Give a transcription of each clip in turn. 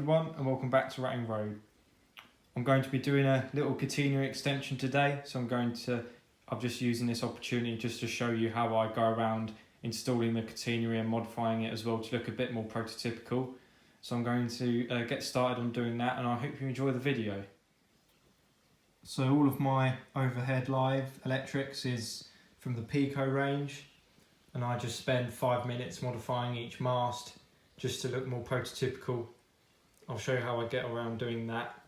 everyone and welcome back to Ratting Road. I'm going to be doing a little catenary extension today, so I'm just using this opportunity just to show you how I go around installing the catenary and modifying it as well to look a bit more prototypical. So I'm going to get started on doing that, and I hope you enjoy the video. So all of my overhead live electrics is from the Peco range, and I just spend 5 minutes modifying each mast just to look more prototypical. I'll show you how I get around doing that.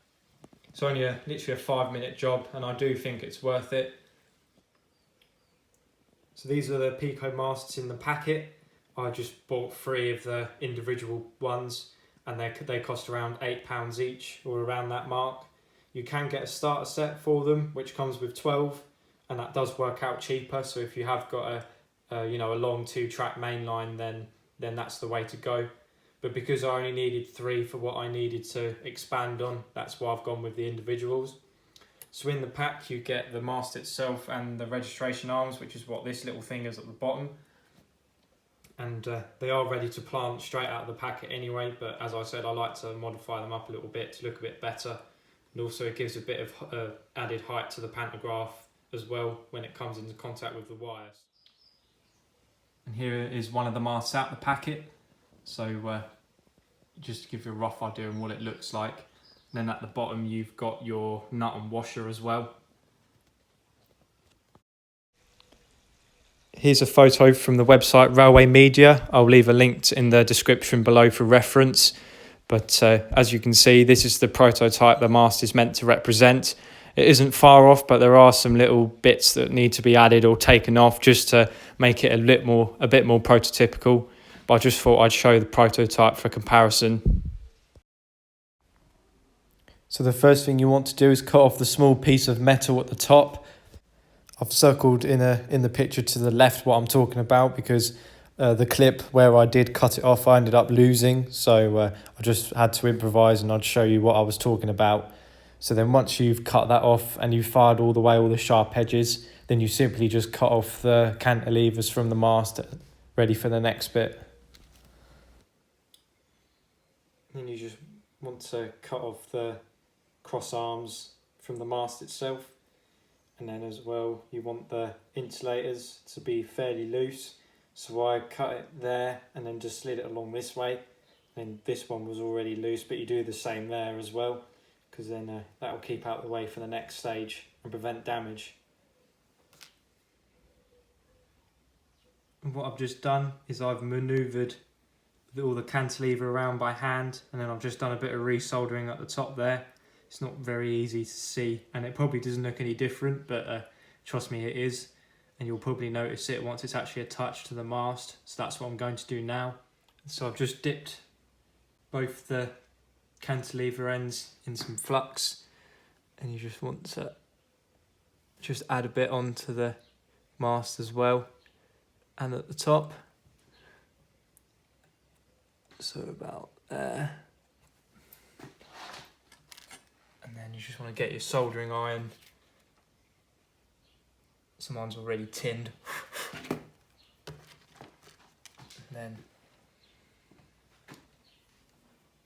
It's only literally a 5-minute job, and I do think it's worth it. So these are the Peco masts in the packet. I just bought 3 of the individual ones, and they cost around £8 each, or around that mark. You can get a starter set for them, which comes with 12, and that does work out cheaper. So if you have got a long 2-track mainline, then that's the way to go. But because I only needed 3 for what I needed to expand on, that's why I've gone with the individuals. So in the pack you get the mast itself and the registration arms, which is what this little thing is at the bottom. And they are ready to plant straight out of the packet anyway, but as I said, I like to modify them up a little bit to look a bit better. And also it gives a bit of added height to the pantograph as well when it comes into contact with the wires. And here is one of the masts out the packet. So just to give you a rough idea on what it looks like. And then at the bottom you've got your nut and washer as well. Here's a photo from the website Railway Media. I'll leave a link in the description below for reference. But as you can see, this is the prototype the mast is meant to represent. It isn't far off, but there are some little bits that need to be added or taken off just to make it a bit more prototypical. But I just thought I'd show the prototype for comparison. So the first thing you want to do is cut off the small piece of metal at the top. I've circled in the picture to the left what I'm talking about, because the clip where I did cut it off I ended up losing, so I just had to improvise and I'd show you what I was talking about. So then once you've cut that off and you've fired all the sharp edges, then you simply just cut off the cantilevers from the mast, ready for the next bit. Then you just want to cut off the cross arms from the mast itself, and then as well you want the insulators to be fairly loose, so I cut it there and then just slid it along this way. And this one was already loose, but you do the same there as well, because then that will keep out the way for the next stage and prevent damage. And what I've just done is I've manoeuvred all the cantilever around by hand, and then I've just done a bit of resoldering at the top there. It's not very easy to see, and it probably doesn't look any different, but trust me, it is, and you'll probably notice it once it's actually attached to the mast. So that's what I'm going to do now. So I've just dipped both the cantilever ends in some flux, and you just want to just add a bit onto the mast as well, and at the top. So about there. And then you just want to get your soldering iron. So mine's already tinned. And then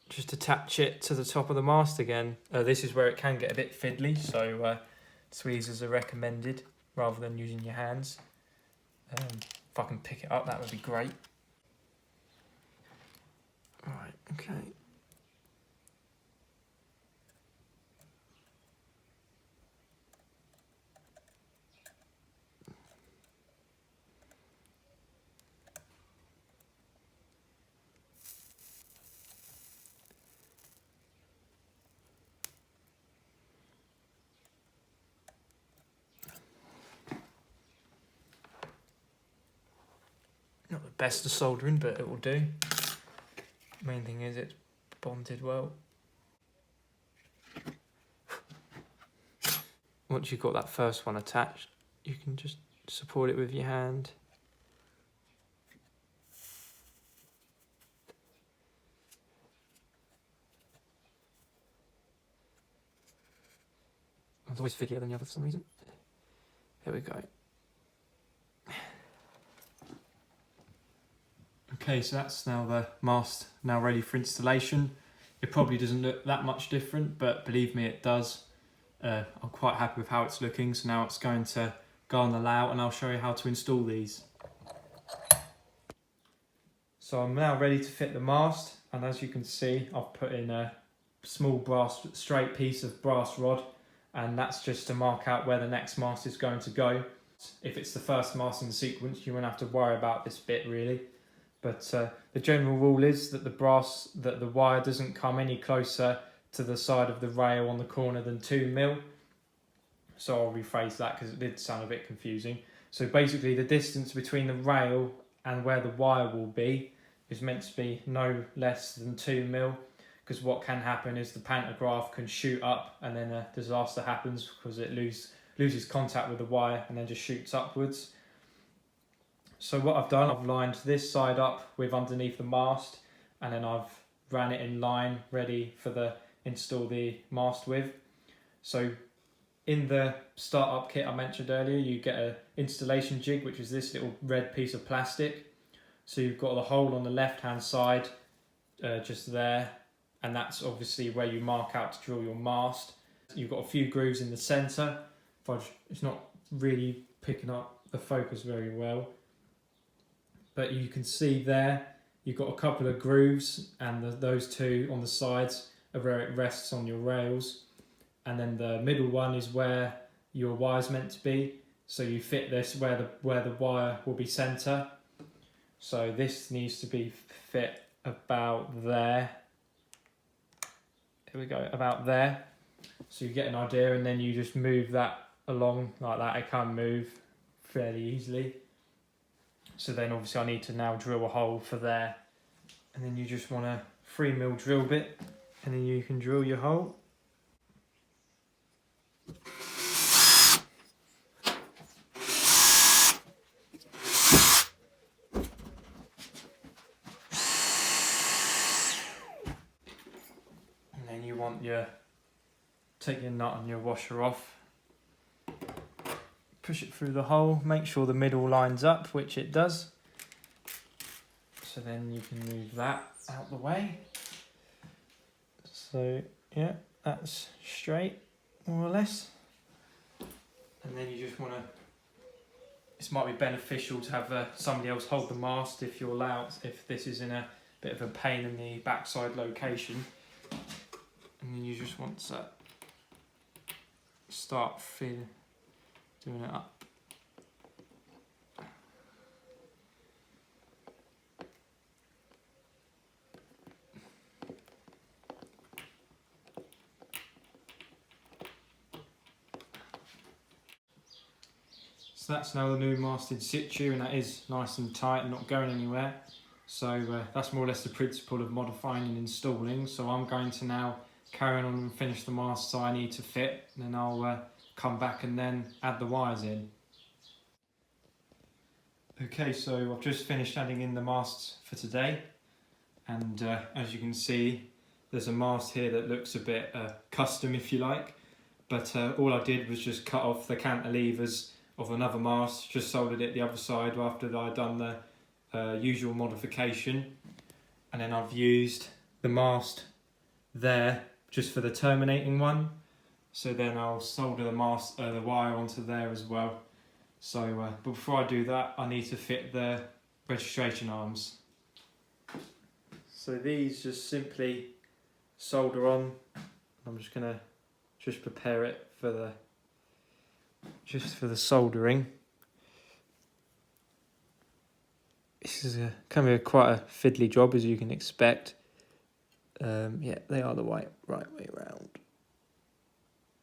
just attach it to the top of the mast again. This is where it can get a bit fiddly, so tweezers are recommended rather than using your hands. If I can pick it up, that would be great. Right, okay. Not the best of soldering, but it will do. Main thing is it's bonded well. Once you've got that first one attached, you can just support it with your hand. It's always fiddlier than the other for some reason. There we go. Okay, so that's now the mast now ready for installation. It probably doesn't look that much different, but believe me, it does. I'm quite happy with how it's looking, so now it's going to go on the layout and I'll show you how to install these. So I'm now ready to fit the mast, and as you can see, I've put in a small straight piece of brass rod, and that's just to mark out where the next mast is going to go. If it's the first mast in the sequence, you won't have to worry about this bit really. But the general rule is that the wire doesn't come any closer to the side of the rail on the corner than 2mm. So I'll rephrase that because it did sound a bit confusing. So basically the distance between the rail and where the wire will be is meant to be no less than 2mm, because what can happen is the pantograph can shoot up and then a disaster happens because it loses contact with the wire and then just shoots upwards. So what I've done, I've lined this side up with underneath the mast, and then I've ran it in line ready for install the mast with. So in the startup kit I mentioned earlier, you get an installation jig, which is this little red piece of plastic. So you've got the hole on the left hand side, just there, and that's obviously where you mark out to drill your mast. You've got a few grooves in the centre. It's not really picking up the focus very well, but you can see there you've got a couple of grooves, and those two on the sides are where it rests on your rails, and then the middle one is where your wire's meant to be. So you fit this where the wire will be centre. So this needs to be fit about there. Here we go, about there. So you get an idea, and then you just move that along like that. It can move fairly easily. So then obviously I need to now drill a hole for there, and then you just want a 3mm drill bit, and then you can drill your hole. And then you want take your nut and your washer off, push it through the hole, make sure the middle lines up, which it does. So then you can move that out the way. So yeah, that's straight, more or less. And then you just want to, this might be beneficial to have somebody else hold the mast if you're allowed, if this is in a bit of a pain in the backside location. And then you just want to start doing it up. So that's now the new mast in situ, and that is nice and tight and not going anywhere. So that's more or less the principle of modifying and installing. So I'm going to now carry on and finish the masts I need to fit, and then I'll come back and then add the wires in. Okay, so I've just finished adding in the masts for today, and as you can see there's a mast here that looks a bit custom, if you like, but all I did was just cut off the cantilevers of another mast, just soldered it the other side after I'd done the usual modification, and then I've used the mast there just for the terminating one. So then I'll solder the wire onto there as well. So but before I do that, I need to fit the registration arms. So these just simply solder on. I'm just gonna prepare it for the soldering. This is can be quite a fiddly job, as you can expect. Yeah, they are the right way round.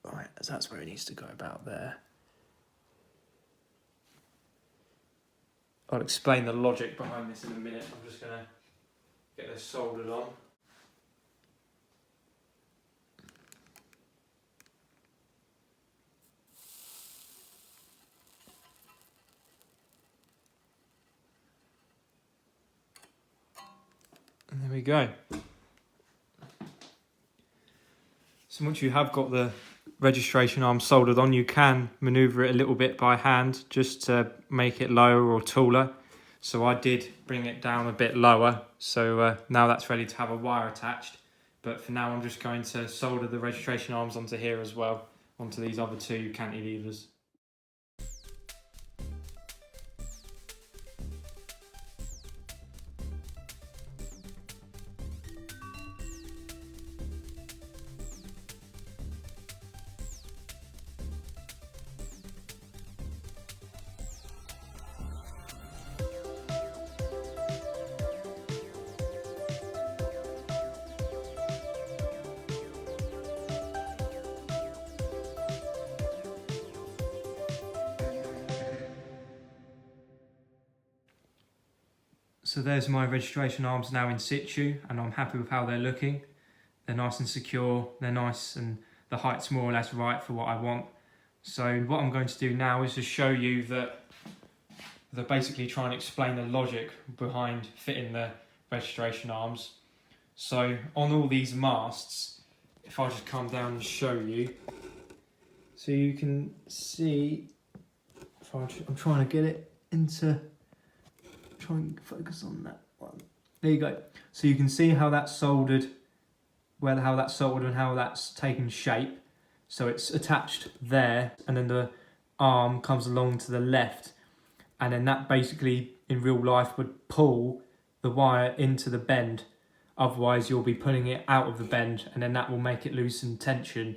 Right, so that's where it needs to go, about there. I'll explain the logic behind this in a minute. I'm just going to get this soldered on. And there we go. So once you have got the registration arm soldered on, you can manoeuvre it a little bit by hand just to make it lower or taller. So I did bring it down a bit lower, so now that's ready to have a wire attached. but for now I'm just going to solder the registration arms onto here as well, onto these other two cantilevers. So there's my registration arms now in situ, and I'm happy with how they're looking. They're nice and secure, they're nice, and the height's more or less right for what I want. So what I'm going to do now is to show you that they're basically trying to explain the logic behind fitting the registration arms. So on all these masts, if I just come down and show you, so you can see, if I'm trying to get it into, try and focus on that one. There you go. So you can see how that's soldered, how that's soldered and how that's taken shape. So it's attached there, and then the arm comes along to the left, and then that basically in real life would pull the wire into the bend. Otherwise you'll be pulling it out of the bend, and then that will make it loosen tension.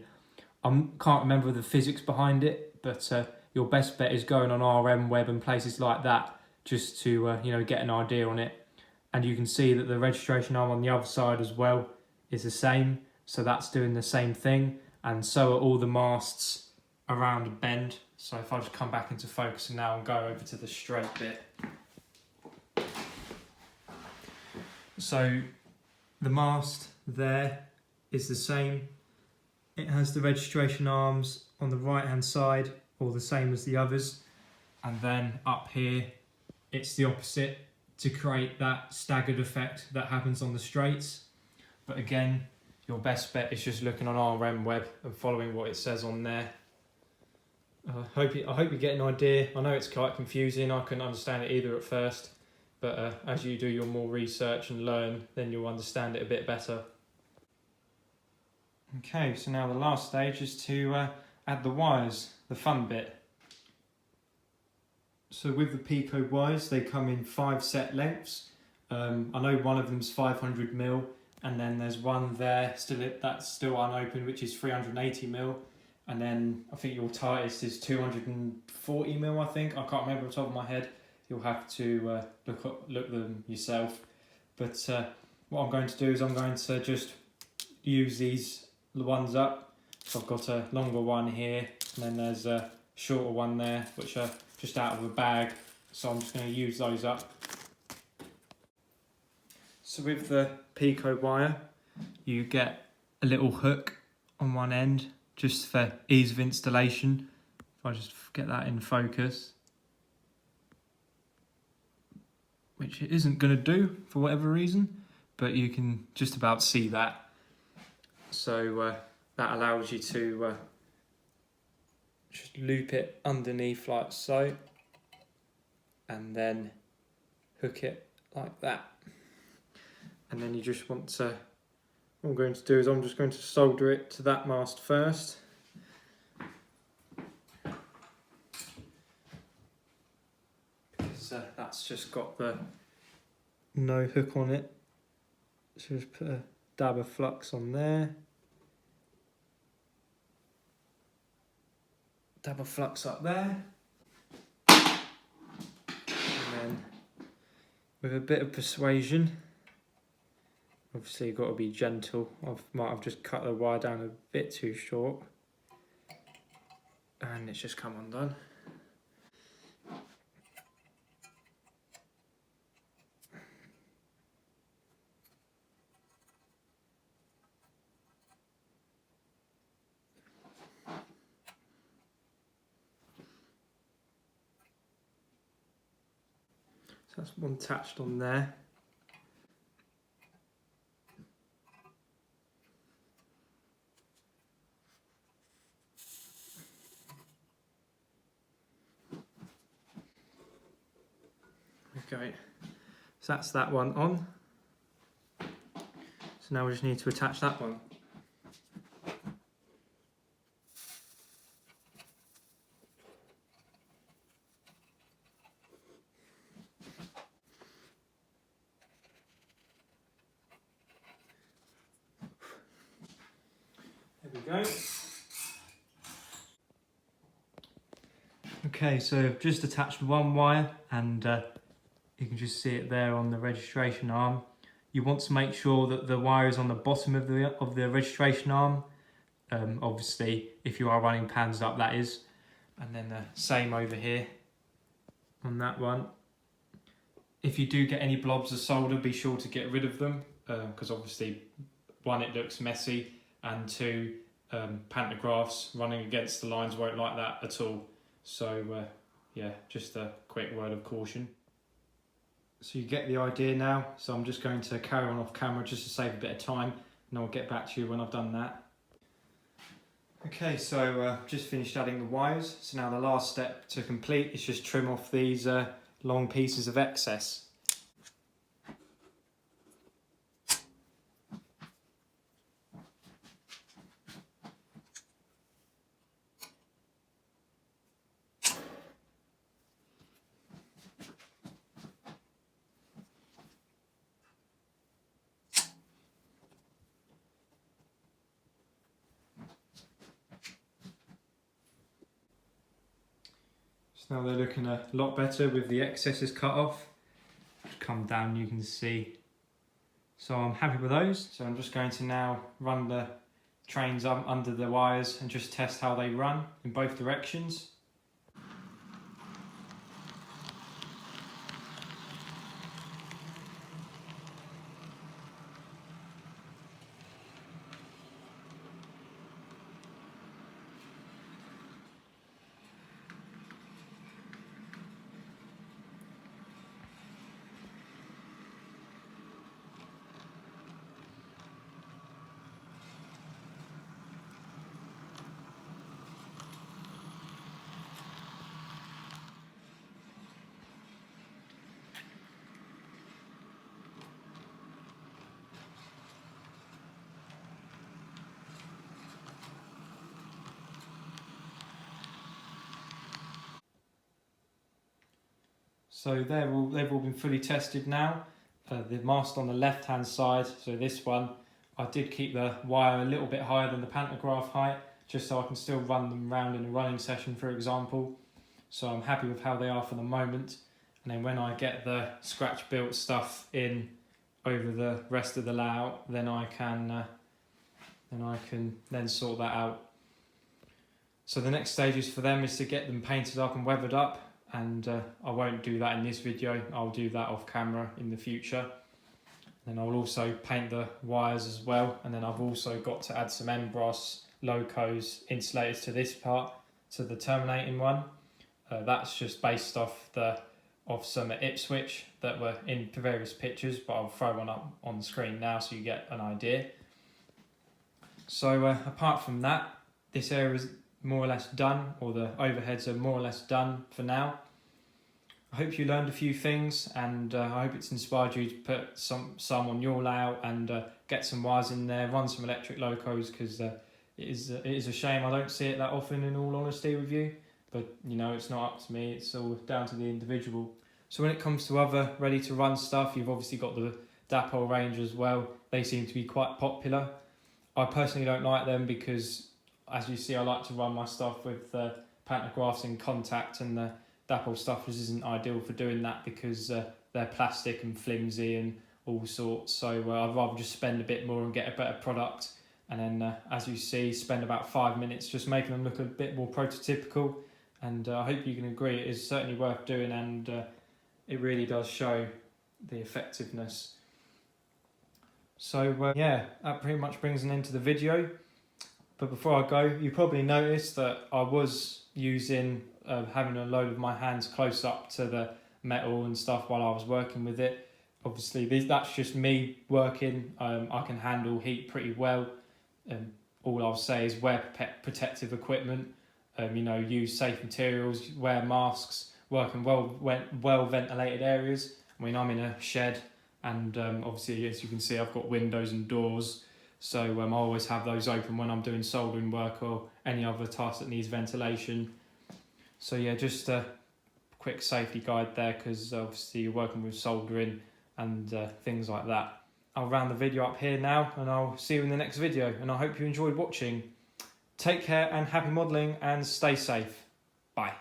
I can't remember the physics behind it, but your best bet is going on RM web and places like that, just to get an idea on it. And you can see that the registration arm on the other side as well is the same, so that's doing the same thing, and so are all the masts around a bend. So if I just come back into focus now and go over to the straight bit. So the mast there is the same. It has the registration arms on the right hand side, all the same as the others, and then up here it's the opposite, to create that staggered effect that happens on the straights. But again, your best bet is just looking on RM web and following what it says on there. I hope you get an idea. I know it's quite confusing, I couldn't understand it either at first, but as you do your more research and learn, then you'll understand it a bit better. Okay, so now the last stage is to add the wires, the fun bit. So with the Peco wires, they come in 5 set lengths. I know one of them's 500mm, and then there's one there that's still unopened, which is 380mm, and then I think your tightest is 240mm. I think, I can't remember off the top of my head. You'll have to look them yourself. But what I'm going to do is I'm going to just use these ones up. So I've got a longer one here, and then there's a shorter one there, which are just out of a bag, so I'm just going to use those up. So with the Peco wire, you get a little hook on one end, just for ease of installation. If I just get that in focus, which it isn't going to do for whatever reason, but you can just about see that. So that allows you to just loop it underneath like so, and then hook it like that. And then you just want to, what I'm going to do is I'm just going to solder it to that mast first. Because that's just got the no hook on it. So just put a dab of flux on there. Dab of flux up there, and then with a bit of persuasion, obviously you've got to be gentle. Might have just cut the wire down a bit too short, and it's just come undone. So that's one attached on there. Okay, so that's that one on. So So now we just need to attach that one. There we go. Okay, so I've just attached one wire, and you can just see it there on the registration arm. You want to make sure that the wire is on the bottom of the registration arm. Obviously, if you are running pans up, that is. And then the same over here on that one. If you do get any blobs of solder, be sure to get rid of them, because obviously, one, it looks messy, and two, pantographs running against the lines won't like that at all. So yeah, just a quick word of caution. So you get the idea now, so I'm just going to carry on off camera just to save a bit of time, and I'll get back to you when I've done that. Okay, so just finished adding the wires, so now the last step to complete is just trim off these long pieces of excess. So now they're looking a lot better with the excesses cut off. Just come down, you can see. So I'm happy with those. So I'm just going to now run the trains under the wires and just test how they run in both directions. So they've all been fully tested now. The mast on the left hand side, so this one, I did keep the wire a little bit higher than the pantograph height, just so I can still run them round in a running session, for example. So I'm happy with how they are for the moment. And then when I get the scratch built stuff in over the rest of the layout, then I can sort that out. So the next stages for them is to get them painted up and weathered up. And I won't do that in this video, I'll do that off camera in the future. Then I'll also paint the wires as well, and then I've also got to add some emboss locos insulators to this part, to the terminating one. That's just based off some at Ipswich that were in various pictures, but I'll throw one up on the screen now so you get an idea. So apart from that, this area is more or less done, or the overheads are more or less done for now. I hope you learned a few things, and I hope it's inspired you to put some on your layout and get some wires in there, run some electric locos, because it is a shame I don't see it that often, in all honesty with you. But you know, it's not up to me, it's all down to the individual. So when it comes to other ready to run stuff, you've obviously got the Dapol range as well. They seem to be quite popular. I personally don't like them because, as you see, I like to run my stuff with the pantographs in contact, and the Dapol stuff isn't ideal for doing that because they're plastic and flimsy and all sorts. So I'd rather just spend a bit more and get a better product, and then as you see, spend about 5 minutes just making them look a bit more prototypical. And I hope you can agree it is certainly worth doing, and it really does show the effectiveness. So yeah, that pretty much brings an end to the video. But before I go, you probably noticed that I was using having a load of my hands close up to the metal and stuff while I was working with it. Obviously, that's just me working. I can handle heat pretty well. All I'll say is wear protective equipment. Use safe materials, wear masks, work in well ventilated areas. I mean, I'm in a shed, and obviously, as you can see, I've got windows and doors, so I always have those open when I'm doing soldering work or any other task that needs ventilation. So yeah, just a quick safety guide there, because obviously you're working with soldering and things like that. I'll round the video up here now, and I'll see you in the next video, and I hope you enjoyed watching. Take care and happy modelling, and stay safe. Bye.